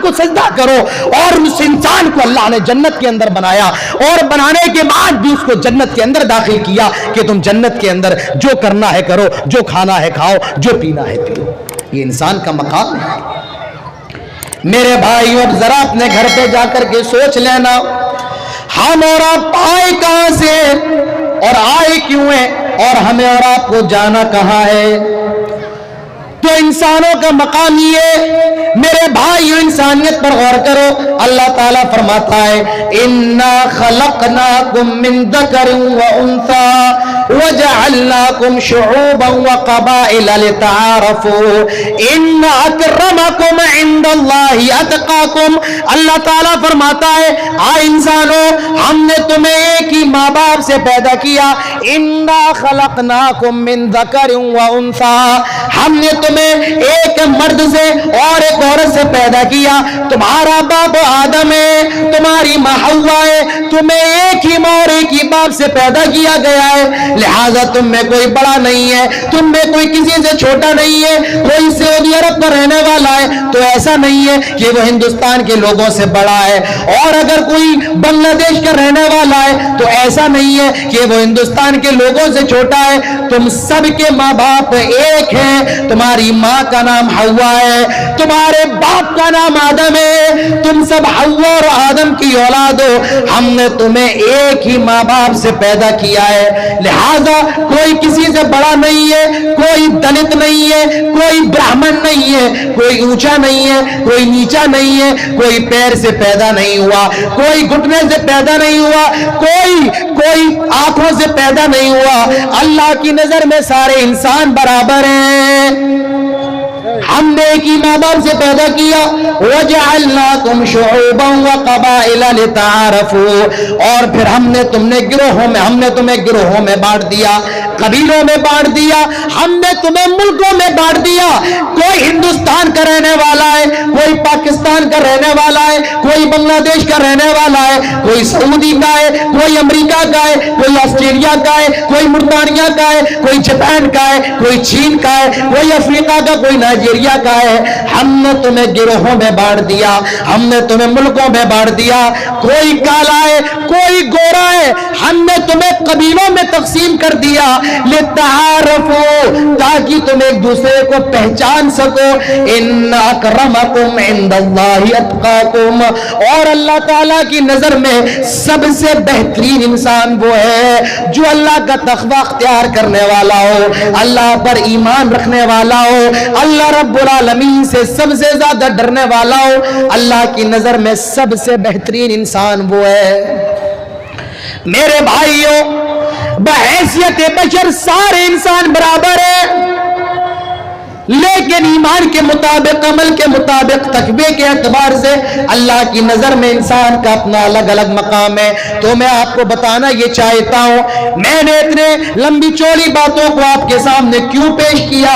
کو سجدہ کرو. اور اس انسان کو اللہ نے جنت کے اندر بنایا اور بنانے کے بعد بھی اس کو جنت کے اندر داخل کیا کہ تم جنت کے اندر جو کرنا ہے کرو, جو کھانا ہے کھاؤ, جو پینا ہے پیو. یہ انسان کا مقام ہے. میرے بھائیوں اب ذرا اپنے گھر پہ جا کر کے سوچ لینا, ہم اور آپ آئے کہاں سے اور آئے کیوں ہیں اور ہمیں اور آپ کو جانا کہاں ہے. تو انسانوں کا مقام یہ میرے بھائیو انسانیت پر غور کرو. اللہ تعالیٰ فرماتا ہے اِنَّا خَلَقْنَاكُم مِّن ذَكَرٍ وَأُنثَىٰ وَجَعَلْنَاكُمْ شُعُوبًا وَقَبَائِلَ لِتَعَارَفُوا إِنَّ أَكْرَمَكُمْ عِندَ اللَّهِ أَتْقَاكُمْ. اللہ تعالیٰ فرماتا ہے آئے انسانوں, ہم نے تمہیں ایک ہی ماں باپ سے پیدا کیا. اِنَّا خَلَقْنَاكُم مِّن ذَكَرٍ وَأُنثَىٰ, ہم نے تمہیں ایک مرد سے اور ایک عورت سے پیدا کیا. تمہارا باپ آدم ہے, تمہاری ماں حوا ہے, تمہیں ایک ہی ماں اور ایک ہی باپ سے پیدا کیا گیا ہے. لہذا تم میں کوئی بڑا نہیں ہے, تم میں کوئی کسی سے چھوٹا نہیں ہے. کوئی سعودی عرب کا رہنے والا ہے تو ایسا نہیں ہے کہ وہ ہندوستان کے لوگوں سے بڑا ہے, اور اگر کوئی بنگلہ دیش کا رہنے والا ہے تو ایسا نہیں ہے کہ وہ ہندوستان کے لوگوں سے چھوٹا ہے. تم سب کے ماں باپ ایک ہیں. تمہاری ماں کا نام حوا ہے, تمہارے باپ کا نام آدم ہے, تم سب حوا اور آدم کی اولاد ہو. ہم نے تمہیں ایک ہی ماں باپ سے پیدا کیا ہے. لہذا کوئی کسی سے بڑا نہیں ہے, کوئی دلت نہیں ہے, کوئی برہمن نہیں ہے, کوئی اونچا نہیں ہے, کوئی نیچا نہیں ہے, کوئی پیر سے پیدا نہیں ہوا, کوئی گھٹنے سے پیدا نہیں ہوا, کوئی آنکھوں سے پیدا نہیں ہوا. اللہ کی نظر میں سارے انسان برابر ہیں. ہم نے ایک ہی ماں باپ سے پیدا کیا. وَجَعَلْنَاكُمْ شُعُوبًا وَقَبَائِلَ لِتَعَارَفُوا, اور پھر ہم نے تمہیں گروہوں میں بانٹ دیا, قبیلوں میں بانٹ دیا, ہم نے تمہیں ملکوں میں بانٹ دیا. کوئی ہندوستان کا رہنے والا ہے, کوئی پاکستان کا رہنے والا ہے, کوئی بنگلہ دیش کا رہنے والا ہے, کوئی سعودی کا ہے, کوئی امریکہ کا ہے, کوئی آسٹریلیا کا ہے, کوئی برطانیہ کا ہے, کوئی جاپان کا ہے, کوئی چین کا ہے, کوئی افریقہ کا, کوئی نائجیریا کا ہے. ہم نے تمہیں گروہوں میں بانٹ دیا, ہم نے تمہیں ملکوں میں بانٹ دیا. کوئی کالا ہے, کوئی گورا ہے, ہم نے تمہیں قبیلوں میں تقسیم کر دیا. لِتَعَارَفُوا, تاکہ تم ایک دوسرے کو پہچان سکو. إِنَّ أَكْرَمَكُمْ عِندَ اللَّهِ أَتْقَاكُمْ, اور اللہ تعالیٰ کی نظر میں سب سے بہترین انسان وہ ہے جو اللہ کا تقوی اختیار کرنے والا ہو, اللہ پر ایمان رکھنے والا ہو, اللہ رب العالمین سے سب سے زیادہ ڈرنے والا ہو. اللہ کی نظر میں سب سے بہترین انسان وہ ہے. میرے بھائیوں, بحیثیت بشر سارے انسان برابر ہیں, لیکن ایمان کے مطابق, عمل کے مطابق, تقوی کے اعتبار سے اللہ کی نظر میں انسان کا اپنا الگ الگ مقام ہے. تو میں آپ کو بتانا یہ چاہتا ہوں, میں نے اتنے لمبی چوڑی باتوں کو آپ کے سامنے کیوں پیش کیا,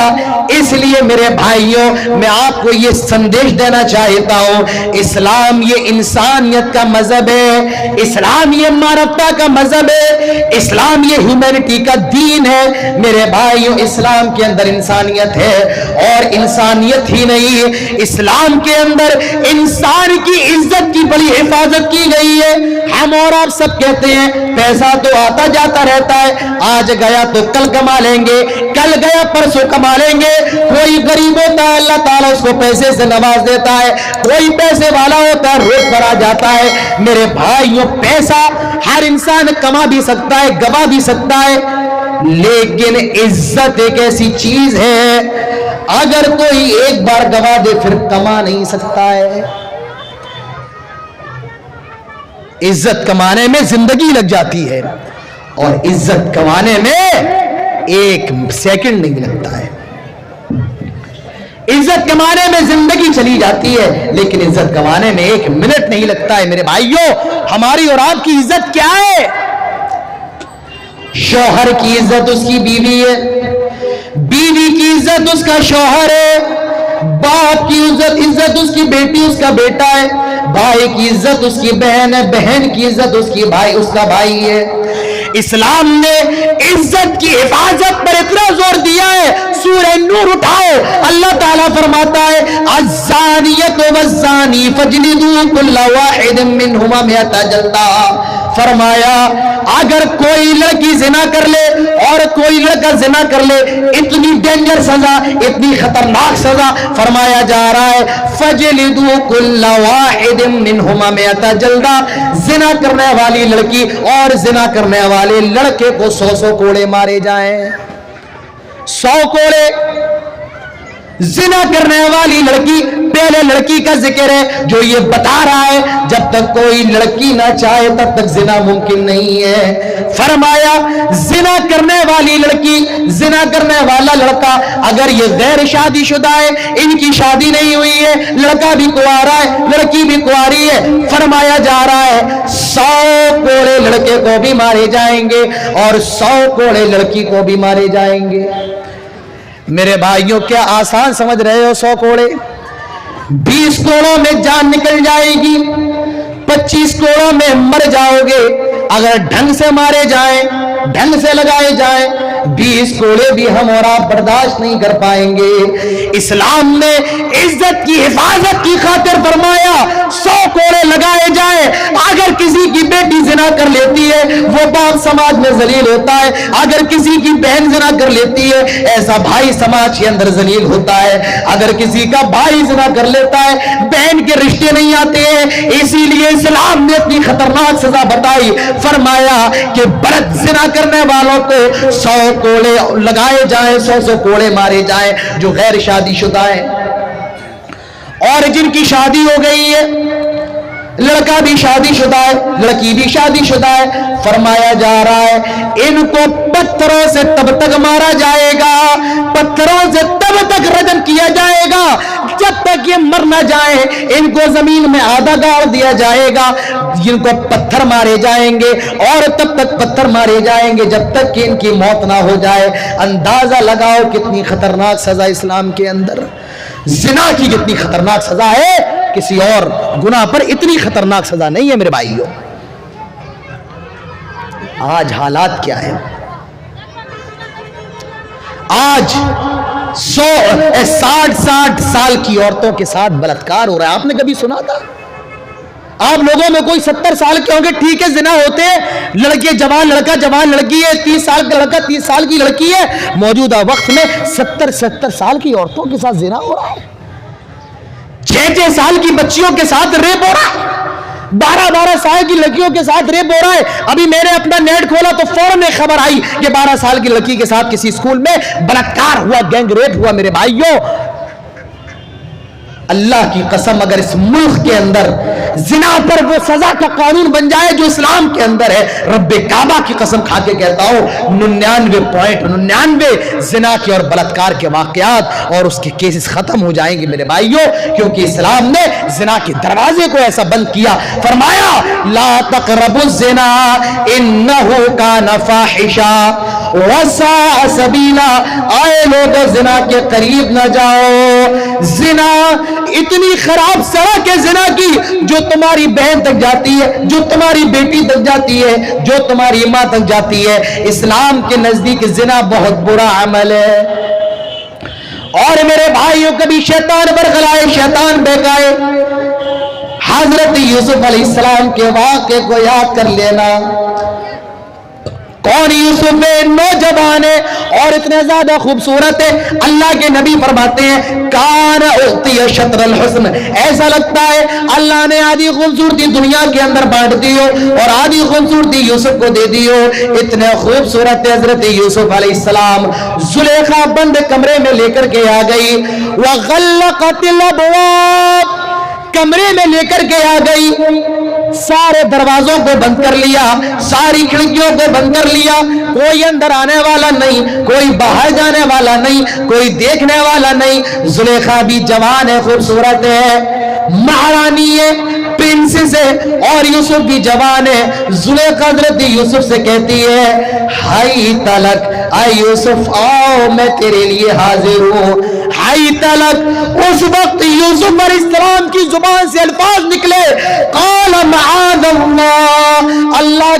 اس لیے میرے بھائیوں میں آپ کو یہ سندیش دینا چاہتا ہوں, اسلام یہ انسانیت کا مذہب ہے, اسلام یہ مانوتا کا مذہب ہے, اسلام یہ ہیومینٹی کا دین ہے. میرے بھائیوں, اسلام کے اندر انسانیت ہے, اور انسانیت ہی نہیں, اسلام کے اندر انسان کی عزت کی بڑی حفاظت کی گئی ہے. ہم اور آپ سب کہتے ہیں پیسہ تو آتا جاتا رہتا ہے, آج گیا تو کل کما لیں گے, کل گیا پرسوں کما لیں گے. کوئی غریب ہوتا ہے اللہ تعالیٰ اس کو پیسے سے نواز دیتا ہے, کوئی پیسے والا ہوتا ہے روز پر آ جاتا ہے. میرے بھائیوں, پیسہ ہر انسان کما بھی سکتا ہے, گوا بھی سکتا ہے, لیکن عزت ایک ایسی چیز ہے اگر کوئی ایک بار گوا دے پھر کما نہیں سکتا ہے. عزت کمانے میں زندگی لگ جاتی ہے, اور عزت کمانے میں ایک سیکنڈ نہیں لگتا ہے. عزت کمانے میں زندگی چلی جاتی ہے, لیکن عزت کمانے میں ایک منٹ نہیں لگتا ہے. میرے بھائیوں, ہماری اور آپ کی عزت کیا ہے؟ شوہر کی عزت اس کی بیوی ہے, بیوی کی عزت اس کا شوہر ہے, باپ کی عزت اس کی بیٹی اس کا بیٹا ہے, بھائی کی عزت اس کی بہن ہے, بہن کی عزت اس کا بھائی ہے. اسلام نے عزت کی حفاظت پر اتنا زور دیا ہے، سورہ نور اٹھاؤ، اللہ تعالیٰ فرماتا ہے الزانیۃ والزانی فاجلدوا کل واحد منہما مئۃ جلدہ۔ فرمایا اگر کوئی لڑکی زنا کر لے اور کوئی لڑکا زنا کر لے، اتنی ڈینجر سزا، اتنی خطرناک سزا فرمایا جا رہا ہے فجلدوا کل واحد منہما مئۃ جلدہ، زنا کرنے والی لڑکی اور زنا کرنے والے لڑکے کو 100 کوڑے مارے جائیں، 100 کوڑے۔ زنا کرنے والی لڑکی، پہلے لڑکی کا ذکر ہے جو یہ بتا رہا ہے جب تک کوئی لڑکی نہ چاہے تب تک زنا ممکن نہیں ہے۔ فرمایا زنا کرنے والی لڑکی، زنا کرنے والا لڑکا اگر یہ غیر شادی شدہ ہے، ان کی شادی نہیں ہوئی ہے، لڑکا بھی کنوارا ہے، لڑکی بھی کنواری ہے، فرمایا جا رہا ہے 100 کوڑے لڑکے کو بھی مارے جائیں گے اور 100 کوڑے لڑکی کو بھی مارے جائیں گے۔ میرے بھائیوں کیا آسان سمجھ رہے ہو؟ 100 کوڑے، 20 کوڑوں میں جان نکل جائے گی، 25 کوڑوں میں مر جاؤ گے اگر ڈھنگ سے مارے جائیں، ڈھنگ سے لگائے جائیں۔ 20 کوڑے بھی ہم اور آپ برداشت نہیں کر پائیں گے۔ اسلام نے عزت کی حفاظت کی خاطر فرمایا 100 کوڑے لگائے جائیں۔ اگر کسی کی بیٹی زنا کر لیتی ہے وہ باپ سماج میں ذلیل ہوتا ہے، اگر کسی کی بہن زنا کر لیتی ہے ایسا بھائی سماج کے اندر ذلیل ہوتا ہے، اگر کسی کا بھائی زنا کر لیتا ہے بہن کے رشتے نہیں آتے ہیں۔ اسی لیے اسلام نے اتنی خطرناک سزا بتائی، فرمایا کہ برد زنا کرنے والوں کو 100 کوڑے لگائے جائیں، 100 کوڑے مارے جائیں جو غیر شادی شدہ ہیں۔ اور جن کی شادی ہو گئی ہے، لڑکا بھی شادی شدہ ہے، لڑکی بھی شادی شدہ ہے، فرمایا جا رہا ہے ان کو پتھروں سے تب تک مارا جائے گا، پتھروں سے تب تک رجم کیا جائے گا جب تک یہ مر نہ جائے، ان کو زمین میں آدھا گاڑ دیا جائے گا، جن کو پتھر مارے جائیں گے اور تب تک پتھر مارے جائیں گے جب تک کہ ان کی موت نہ ہو جائے۔ اندازہ لگاؤ کتنی خطرناک سزا اسلام کے اندر، زنا کی کتنی خطرناک سزا ہے، کسی اور گناہ پر اتنی خطرناک سزا نہیں ہے۔ میرے بھائیوں آج حالات کیا ہے؟ آج 60 سال کی عورتوں کے ساتھ بلاತ್ಕಾರ ہو رہا ہے۔ آپ نے کبھی سنا تھا؟ آپ لوگوں میں کوئی 70 سال کے ہوں گے، ٹھیک ہے زنا ہوتے ہیں، لڑکے جوان لڑکا جوان لڑکی ہے، 30 سال کا لڑکا 30 سال کی لڑکی ہے، موجودہ وقت میں 70 سال کی عورتوں کے ساتھ زنا ہو رہا ہے، 6 سال کی بچیوں کے ساتھ ریپ ہو رہا ہے، 12 سال کی لڑکیوں کے ساتھ ریپ ہو رہا ہے۔ ابھی میں نے اپنا نیٹ کھولا تو فوراً ایک خبر آئی کہ 12 سال کی لڑکی کے ساتھ کسی اسکول میں بلاತ್ಕಾರ ہوا، گینگ ریپ ہوا۔ میرے بھائیوں اللہ کی قسم اگر اس ملک کے اندر زنا پر وہ سزا کا قانون بن جائے جو اسلام کے اندر ہے، رب کعبہ کی قسم کھا کے کہتا ہوں 99.99 زنا کے اور بلاತ್ಕಾರ کے واقعات اور اس کے کیسز ختم ہو جائیں گے میرے بھائیوں، کیونکہ اسلام نے زنا کے دروازے کو ایسا بند کیا، فرمایا لا تقربوا الزنا انہ کان فاحشا وساء سبیلا، آئے لوگ زنا کے قریب نہ جاؤ۔ زنا اتنی خراب سڑک ہے زنا کی، جو تمہاری بہن تک جاتی ہے، جو تمہاری بیٹی تک جاتی ہے، جو تمہاری ماں تک جاتی ہے۔ اسلام کے نزدیک زنا بہت برا عمل ہے۔ اور میرے بھائیوں کبھی شیطان برگلائے شیطان بہکائے، حضرت یوسف علیہ السلام کے واقعے کو یاد کر لینا۔ کون یوسف نوجوان ہے اور اتنے زیادہ خوبصورت ہے، اللہ کے نبی فرماتے ہیں کان اعطی شطر الحسن، ایسا لگتا ہے اللہ نے آدھی خوبصورتی دنیا کے اندر بانٹ دی ہو اور آدھی خوبصورتی یوسف کو دے دی ہو۔ اتنے خوبصورت حضرت یوسف علیہ السلام زلیخا بند کمرے میں لے کر کے آ گئی، وغلقت الابواب، کمرے میں لے کر کے آ گئی، سارے دروازوں کو بند کر لیا، ساری کھڑکیوں کو بند کر لیا، کوئی اندر آنے والا نہیں، کوئی باہر جانے والا نہیں، کوئی دیکھنے والا نہیں۔ زلیخا بھی جوان ہے، خوبصورت ہے، مہارانی ہے، پرنسس ہے، اور یوسف بھی جوان ہے۔ زلیخا حضرت یوسف سے کہتی ہے ہائی تلک، اے یوسف آؤ میں تیرے لیے حاضر ہوں۔ ہائی تلک، اس وقت یوسف علیہ السلام کی زبان سے الفاظ نکلے قال معاذ اللہ، اللہ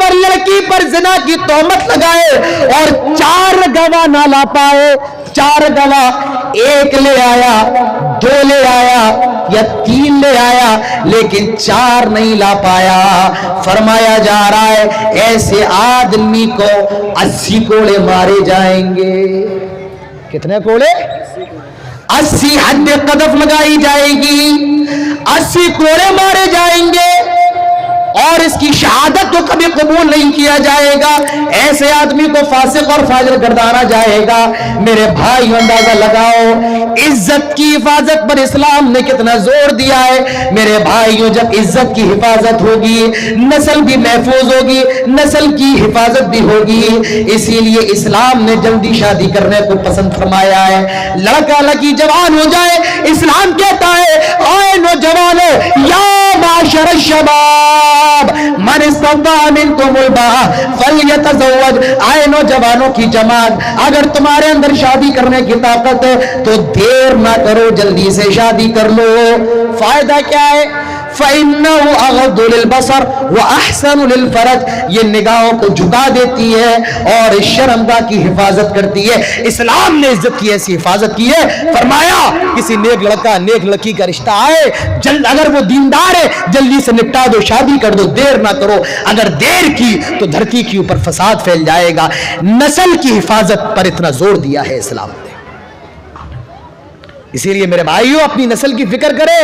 پر لڑکی پر زنا کی تہمت لگائے اور 4 گواہ نہ لا پائے, 4 گواہ, 1 لے آیا, 2 لے آیا یا 3 لے آیا, لیکن 4 نہیں لا پایا, فرمایا جا رہا ہے ایسے آدمی کو 80 کوڑے مارے جائیں گے. کتنے کوڑے؟ 80 حد قذف لگائی جائے گی, 80 کوڑے مارے جائیں گے اور اس کی شہادت کو کبھی قبول نہیں کیا جائے گا. ایسے آدمی کو فاسق اور فاجر گردانا جائے گا. میرے بھائیو اندازہ لگاؤ عزت کی حفاظت پر اسلام نے کتنا زور دیا ہے. میرے بھائیو جب عزت کی حفاظت ہوگی نسل بھی محفوظ ہوگی, نسل کی حفاظت بھی ہوگی. اسی لیے اسلام نے جلدی شادی کرنے کو پسند فرمایا ہے. لڑکا لڑکی جوان ہو جائے, اسلام کہتا ہے اے نوجوانوں یا معاشر الشباب من استطاع منکم الباء فلیتزوج, آئے نوجوانوں کی جماعت, اگر تمہارے اندر شادی کرنے کی طاقت ہے تو دیر نہ کرو, جلدی سے شادی کر لو. فائدہ کیا ہے؟ فَإِنَّهُ أَغَضُّ لِلْبَصَرِ وَأَحْسَنُ لِلْفَرْجِ, یہ نگاہوں کو جھکا دیتی ہے اور شرمگاہ کی حفاظت کرتی ہے. اسلام نے عزت کی ایسی حفاظت کی ہے, فرمایا کسی نیک لڑکا نیک لڑکی کا رشتہ آئے, اگر وہ دیندار ہے جلدی سے نپٹا دو, شادی کر دو, دیر نہ کرو. اگر دیر کی تو دھرتی کے اوپر فساد پھیل جائے گا. نسل کی حفاظت پر اتنا زور دیا ہے اسلام نے. اسی لیے میرے بھائیوں اپنی نسل کی فکر کریں,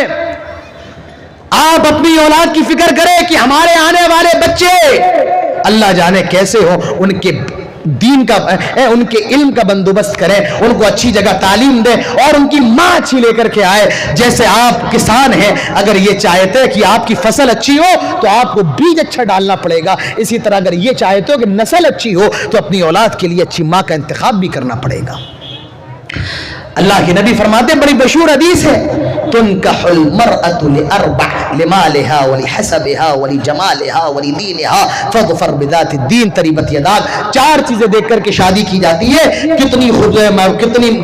آپ اپنی اولاد کی فکر کریں کہ ہمارے آنے والے بچے اللہ جانے کیسے ہو, ان کے دین کا ان کے علم کا بندوبست کریں, ان کو اچھی جگہ تعلیم دیں اور ان کی ماں اچھی لے کر کے آئے. جیسے آپ کسان ہیں, اگر یہ چاہتے ہیں کہ آپ کی فصل اچھی ہو تو آپ کو بیج اچھا ڈالنا پڑے گا, اسی طرح اگر یہ چاہتے ہو کہ نسل اچھی ہو تو اپنی اولاد کے لیے اچھی ماں کا انتخاب بھی کرنا پڑے گا. اللہ کے نبی فرماتے ہیں, بڑی مشہور حدیث ہے, تنکح المرأة لأربع لمالها ولحسبها ولجمالها ولدينها فاظفر بذات الدين تربت يداك. 4 چیزیں دیکھ کر کے شادی کی جاتی ہے,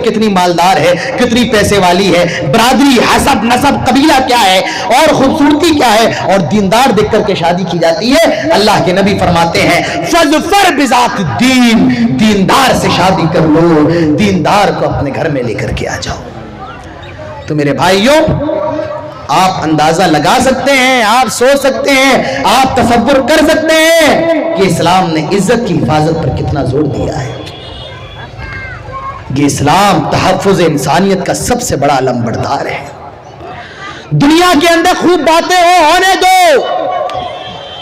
کتنی مالدار ہے, کتنی پیسے والی ہے, برادری, حسب, نسب, قبیلہ کیا ہے اور خوبصورتی کیا ہے, اور دیندار دیکھ کر کے شادی کی جاتی ہے. اللہ کے نبی فرماتے ہیں فاظفر بذات الدين, دیندار سے شادی کر لو, دیندار کو اپنے گھر میں لے کر کے آ جاؤ. تو میرے بھائیوں آپ اندازہ لگا سکتے ہیں, آپ سوچ سکتے ہیں, آپ تصور کر سکتے ہیں کہ اسلام نے عزت کی حفاظت پر کتنا زور دیا ہے. یہ اسلام تحفظ انسانیت کا سب سے بڑا علم بردار ہے. دنیا کے اندر خوب باتیں ہونے دو,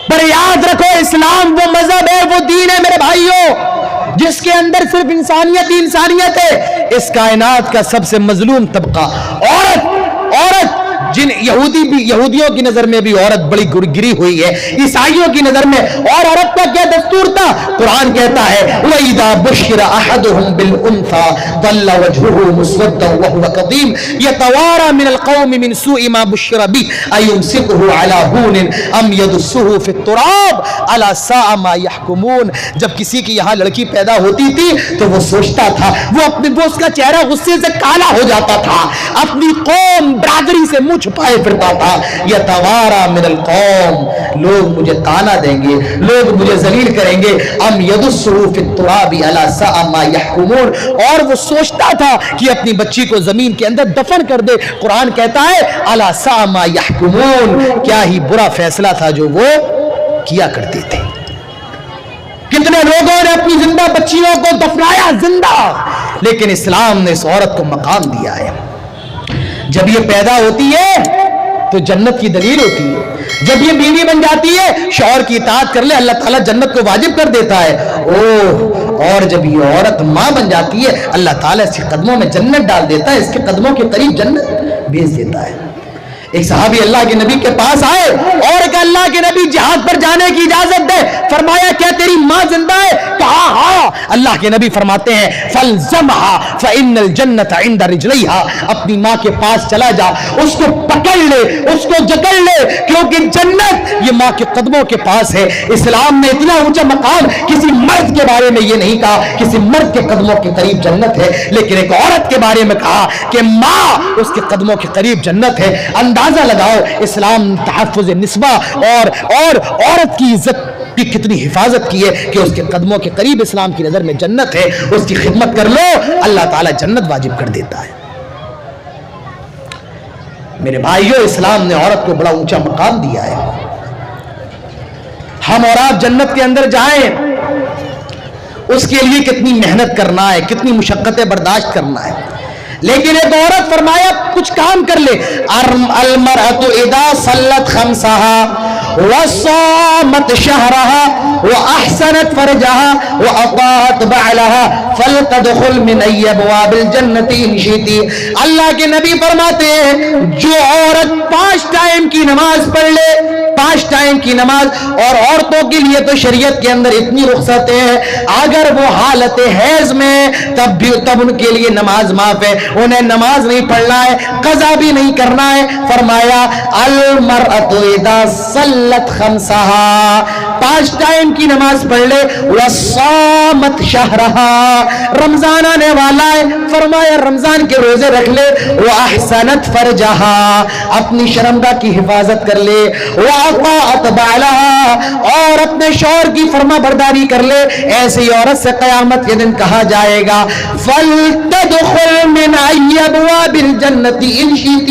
پر یاد رکھو اسلام وہ مذہب ہے, وہ دین ہے میرے بھائیوں جس کے اندر صرف انسانیت ہی انسانیت ہے. اس کائنات کا سب سے مظلوم طبقہ عورت, جن یہودیوں کی نظر میں بھی عورت بڑی گری ہوئی ہے, عیسائیوں کی نظر میں. اور عورت کا کیا دستور تھا؟ قرآن کہتا ہے وَإِذَا بُشِّرَ أَحَدُهُمْ بِالْأُنْثَى ظَلَّ وَجْهُهُ مُسْوَدًّا وَهُوَ كَظِيمٌ يَتَوَارَى مِنَ الْقَوْمِ مِنْ سُوءِ مَا بُشِّرَ بِهِ أَيُمْسِكُهُ عَلَى هُونٍ أَمْ يَدُسُّهُ فِي التُّرَابِ أَلَا سَاءَ مَا يَحْكُمُونَ. جب کسی کی یہاں لڑکی پیدا ہوتی تھی تو وہ سوچتا تھا, وہ اس کا چہرہ غصے سے کالا ہو جاتا تھا, اپنی قوم برادری سے منہ چھپائے پھرتا تھا. یتوارا من القوم, لوگ مجھے تانا دیں گے, لوگ مجھے ذلیل کریں گے. ام یدسوا فی التراب الا ساء ما یحکمون, اور وہ سوچتا تھا کہ اپنی بچی کو زمین کے اندر دفن کر دے. قرآن کہتا ہے الا ساء ما یحکمون, کیا ہی برا فیصلہ تھا جو وہ کیا کرتے تھے. کتنے لوگوں نے اپنی زندہ بچیوں کو دفنایا زندہ, لیکن اسلام نے اس عورت کو مقام دیا ہے. جب یہ پیدا ہوتی ہے تو جنت کی دلیل ہوتی ہے. جب یہ بیوی بن جاتی ہے, شوہر کی اطاعت کر لے, اللہ تعالیٰ جنت کو واجب کر دیتا ہے. اور جب یہ عورت ماں بن جاتی ہے, اللہ تعالیٰ اس کے قدموں میں جنت ڈال دیتا ہے, اس کے قدموں کے قریب جنت بھیج دیتا ہے. ایک صحابی اللہ کے نبی کے پاس آئے اور کہ اللہ کے نبی جہاد پر جانے کی اجازت دے. فرمایا کیا تیری ماں زندہ ہے؟ کہا ہاں. اللہ کے نبی فرماتے ہیں فَالْزَمْهَا فَإِنَّ الْجَنَّةَ عِنْدَ رِجْلَيْهَا, اپنی ماں کے پاس چلا جا, اس کو پکڑ لے, اس کو جکڑ لے, کیونکہ جنت یہ ماں کے قدموں کے پاس ہے. اسلام نے اتنا اونچا مقام کسی مرد کے بارے میں یہ نہیں کہا کسی مرد کے قدموں کے قریب جنت ہے, لیکن ایک عورت کے بارے میں کہا کہ ماں اس کے قدموں کے قریب جنت ہے. اندازہ لگاؤ, اسلام تحفظ نسبہ اور اور عورت کی عزت کی کتنی حفاظت کی ہے کہ اس کے قدموں کے قریب اسلام کی نظر میں جنت ہے، اس کی خدمت کر لو اللہ تعالیٰ جنت واجب کر دیتا ہے۔ میرے بھائیوں، اسلام نے عورت کو بڑا اونچا مقام دیا ہے۔ ہم اور آپ جنت کے اندر جائیں اس کے لیے کتنی محنت کرنا ہے، کتنی مشقتیں برداشت کرنا ہے، لیکن ایک عورت فرمایا کچھ کام کر لے، المرأة اذا صلت خمسها وصامت شهرها واحسنت فرجها واطاعت بعلها فلتدخل من ای ابواب الجنة ان شئت۔ اللہ کے نبی فرماتے ہیں جو عورت 5 ٹائم کی نماز پڑھ لے، 5 ٹائم کی نماز، اور عورتوں کے لیے تو شریعت کے اندر اتنی رخصتیں ہیں، اگر وہ حالت حیض میں تب ان کے لیے نماز معاف ہے، انہیں نماز نہیں پڑھنا ہے، قضا بھی نہیں کرنا ہے۔ فرمایا المرأة اذا صلت خمسها، 5 ٹائم کی نماز پڑھ لے، وصامت شهرها، رمضان آنے والا ہے، فرمایا رمضان کے روزے رکھ لے، واحسنت فرجها، اپنی شرمگاہ کی حفاظت کر لے، واطاعت بعلها، اور اپنے شوہر کی فرما برداری کر لے، ایسی عورت سے قیامت کے دن کہا جائے گا فلتدخل من ای ابواب الجنة ان شئت،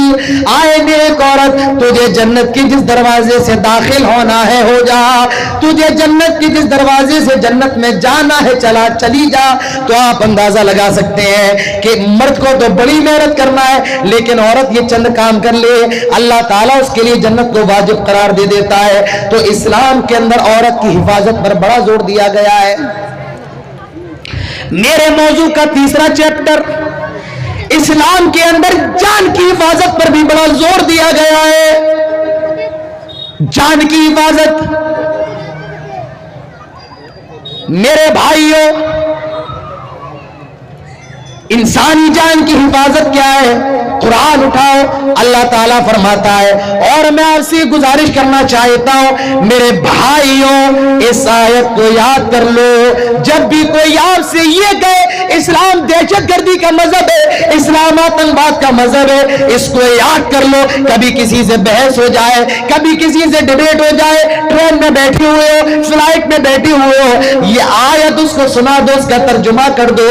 آئے نیک عورت تجھے جنت کی جس دروازے سے داخل ہونا ہے ہو جا، تجھے جنت کی جس دروازے سے جنت میں جانا ہے چلی جا۔ تو آپ اندازہ لگا سکتے ہیں کہ مرد کو تو بڑی محنت کرنا ہے، لیکن عورت یہ چند کام کر لے اللہ تعالیٰ اس کے لیے جنت کو واجب قرار دے دیتا ہے۔ تو اسلام کے اندر عورت کی حفاظت پر بڑا زور دیا گیا ہے۔ میرے موضوع کا تیسرا چیپٹر اسلام کے اندر جان کی حفاظت پر بھی بڑا زور دیا گیا ہے۔ جان کی حفاظت، میرے بھائیوں، انسانی جان کی حفاظت کیا ہے؟ قرآن اٹھاؤ، اللہ تعالیٰ فرماتا ہے، اور میں آپ سے گزارش کرنا چاہتا ہوں میرے بھائیوں اس آیت کو یاد کر لو۔ جب بھی کوئی آپ سے یہ کہے اسلام دہشت گردی کا مذہب ہے، اسلام آتنکواد کا مذہب ہے، اس کو یاد کر لو۔ کبھی کسی سے بحث ہو جائے، کبھی کسی سے ڈیبیٹ ہو جائے، ٹرین میں بیٹھے ہوئے ہو، فلائٹ میں بیٹھے ہوئے ہو، یہ آیت اس کو سنا دو، اس کا ترجمہ کر دو۔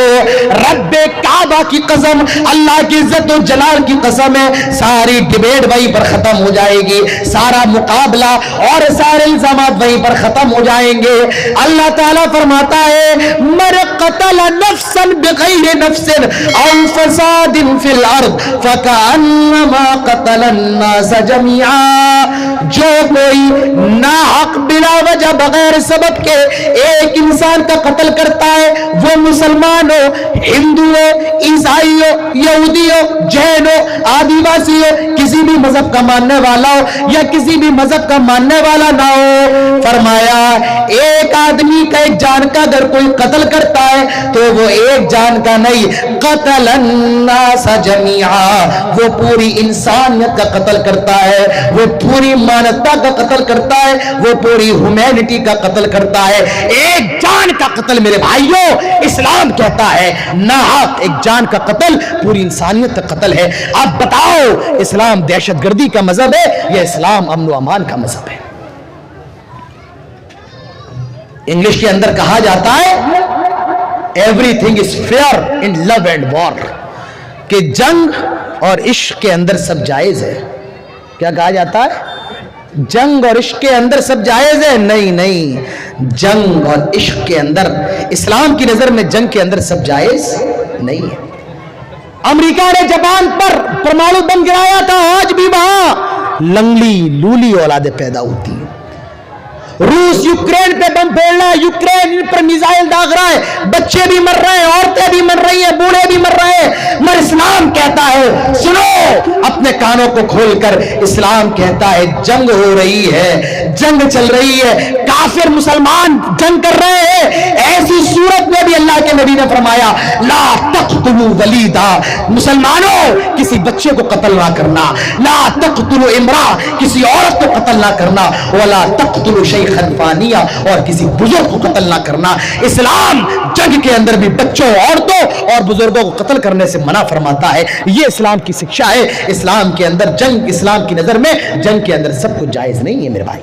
رب کعبہ کی قسم، اللہ کی عزت و جلال کی قسم ہے، ساری ڈیبیٹ وہیں پر ختم ہو جائے گی، سارا مقابلہ اور سارے الزامات وہیں پر ختم ہو جائیں گے۔ اللہ تعالیٰ فرماتا ہے من قتل نفسا بغیر نفس او فساد فی الارض فکأنما قتل الناس جميعا، جو کوئی ناحق بلا وجہ بغیر سبب کے ایک انسان کا قتل کرتا ہے، وہ مسلمان ہو، ہندو ہو، عیسائی ہو، یہودی ہو، جین ہو، آدیواسی ہو، کسی بھی مذہب کا ماننے والا ہو یا کسی بھی مذہب کا ماننے والا نہ ہو، فرمایا ایک آدمی کا ایک جان کا اگر کوئی قتل کرتا ہے تو وہ ایک جان کا نہیں، قتل الناس جميعا، وہ پوری انسانیت کا قتل کرتا ہے، وہ پوری مانوتا کا قتل کرتا ہے، وہ پوری ہیومینٹی کا قتل کرتا ہے۔ ایک جان کا قتل میرے بھائیوں اسلام کہتا ہے ناحق ایک جان کا قتل پوری انسانیت کا قتل ہے۔ اب بتاؤ اسلام دہشت گردی کا مذہب ہے یا اسلام امن و امان کا مذہب ہے؟ انگلش کے اندر کہا جاتا ہے everything is fair in love and war, کہ جنگ اور عشق کے اندر سب جائز ہے۔ کیا کہا جاتا ہے؟ جنگ اور عشق کے اندر سب جائز ہے؟ نہیں نہیں، جنگ اور عشق کے اندر اسلام کی نظر میں جنگ کے اندر سب جائز نہیں ہے۔ امریکہ نے جاپان پر پرمانو بم گرایا تھا، آج بھی وہاں لنگلی لولی اولادیں پیدا ہوتی ہیں۔ روس یوکرین پہ بم پھیل رہا ہے، یوکرین پر میزائل داغ رہا ہے، بچے بھی مر رہے ہیں، عورتیں بھی مر رہی ہیں، بوڑھے بھی مر رہے ہیں، مگر اسلام کہتا ہے سنو اپنے کانوں کو کھول کر، اسلام کہتا ہے جنگ ہو رہی ہے، جنگ چل رہی ہے، کافر مسلمان جنگ کر رہے ہیں، ایسی صورت میں بھی اللہ کے نبی نے فرمایا لا تقتلوا ولیدا، مسلمانوں کسی بچے کو قتل نہ کرنا، لا تقتلوا امرأة، کسی عورت کو قتل نہ کرنا، ولا تقتلوا شیخا فانیہ، اور کسی بزرگ کو قتل نہ کرنا۔ اسلام جنگ کے اندر بھی بچوں، عورتوں اور بزرگوں کو قتل کرنے سے منع فرماتا ہے، یہ اسلام کی شکشا ہے۔ اسلام کے اندر جنگ، اسلام کی نظر میں جنگ کے اندر سب کچھ جائز نہیں ہے میرے بھائی۔